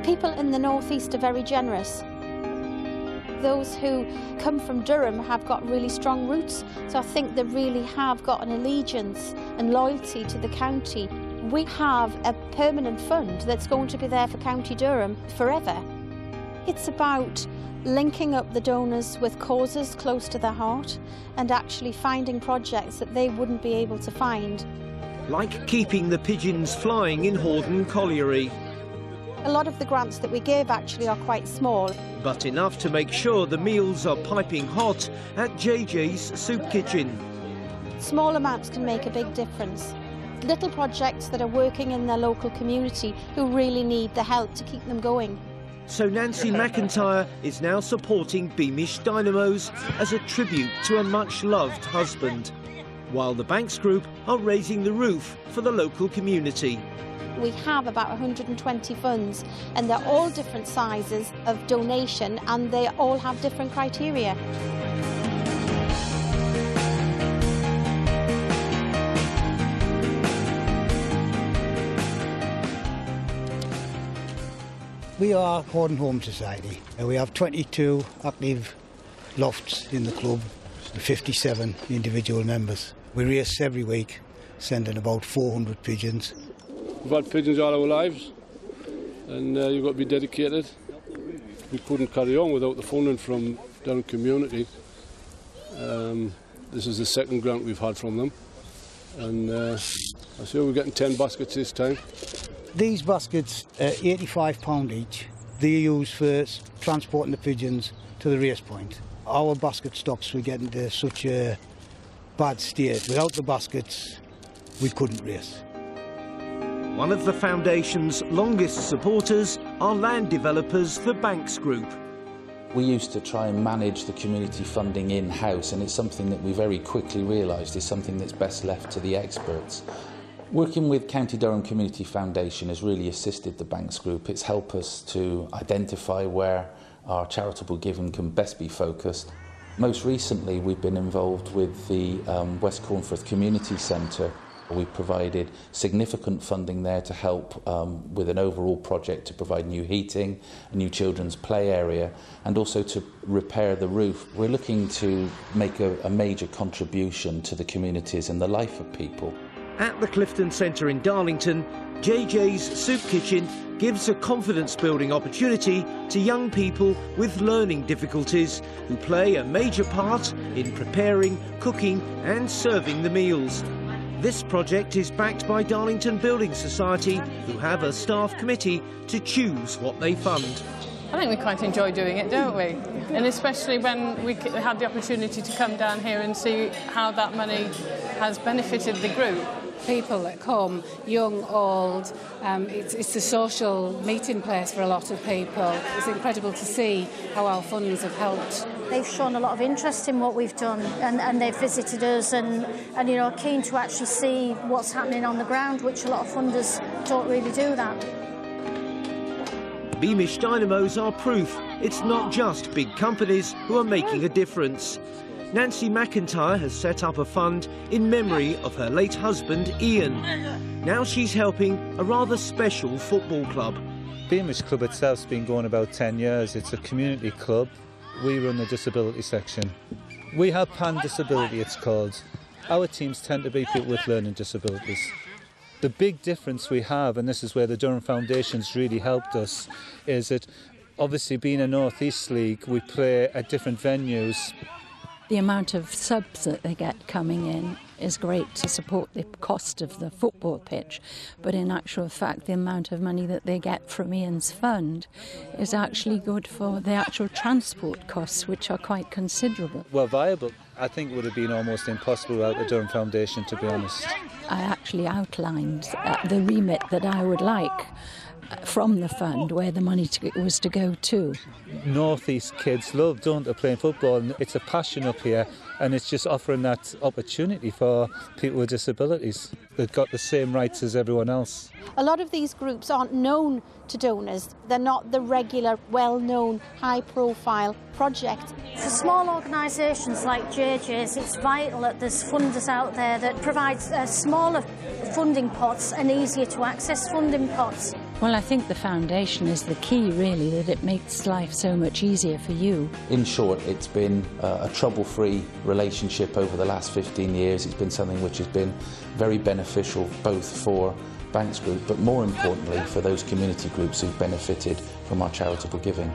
People in the North East are very generous. Those who come from Durham have got really strong roots, so I think they really have got an allegiance and loyalty to the county. We have a permanent fund that's going to be there for County Durham forever. It's about linking up the donors with causes close to their heart and actually finding projects that they wouldn't be able to find. Like keeping the pigeons flying in Hordern Colliery. A lot of the grants that we give actually are quite small. But enough to make sure the meals are piping hot at JJ's Soup Kitchen. Small amounts can make a big difference. Little projects that are working in their local community who really need the help to keep them going. So Nancy McIntyre is now supporting Beamish Dynamos as a tribute to a much-loved husband, while the Banks Group are raising the roof for the local community. We have about 120 funds, and they're all different sizes of donation, and they all have different criteria. We are Hordern Home Society. We have 22 active lofts in the club and 57 individual members. We race every week, sending about 400 pigeons. We've had pigeons all our lives, and you've got to be dedicated. We couldn't carry on without the funding from Durham community. This is the second grant we've had from them, and I see we're getting 10 baskets this time. These baskets are £85 each. They're used for transporting the pigeons to the race point. Our basket stops were getting to such a bad state. Without the baskets, we couldn't race. One of the foundation's longest supporters are land developers, the Banks Group. We used to try and manage the community funding in-house, and it's something that we very quickly realised is something that's best left to the experts. Working with County Durham Community Foundation has really assisted the Banks Group. It's helped us to identify where our charitable giving can best be focused. Most recently, we've been involved with the West Cornforth Community Centre. We provided significant funding there to help with an overall project to provide new heating, a new children's play area, and also to repair the roof. We're looking to make a major contribution to the communities and the life of people. At the Clifton Centre in Darlington, JJ's Soup Kitchen gives a confidence-building opportunity to young people with learning difficulties who play a major part in preparing, cooking and serving the meals. This project is backed by Darlington Building Society, who have a staff committee to choose what they fund. I think we quite enjoy doing it, don't we? And especially when we had the opportunity to come down here and see how that money has benefited the group. People that come, young, old, it's a social meeting place for a lot of people. It's incredible to see how our funds have helped. They've shown a lot of interest in what we've done, and they've visited us and you know, keen to actually see what's happening on the ground, which a lot of funders don't really do that. Beamish Dynamos are proof it's not just big companies who are making a difference. Nancy McIntyre has set up a fund in memory of her late husband, Ian. Now she's helping a rather special football club. Beamish Club itself's been going about 10 years. It's a community club. We run the disability section. We have Pan Disability, it's called. Our teams tend to be people with learning disabilities. The big difference we have, and this is where the Durham Foundation's really helped us, is that obviously being a North East League, we play at different venues. The amount of subs that they get coming in is great to support the cost of the football pitch, but in actual fact the amount of money that they get from Ian's fund is actually good for the actual transport costs, which are quite considerable. Well, viable. I think it would have been almost impossible without the Durham Foundation, to be honest. I actually outlined the remit that I would like from the fund, where the money was to go to. North East kids love, don't they, playing football, and it's a passion up here, and it's just offering that opportunity for people with disabilities. They've got the same rights as everyone else. A lot of these groups aren't known to donors. They're not the regular, well-known, high-profile project. For small organisations like JJ's, it's vital that there's funders out there that provide smaller funding pots and easier to access funding pots. Well, I think the foundation is the key, really, that it makes life so much easier for you. In short, it's been a trouble-free relationship over the last 15 years. It's been something which has been very beneficial both for Banks Group, but more importantly for those community groups who've benefited from our charitable giving.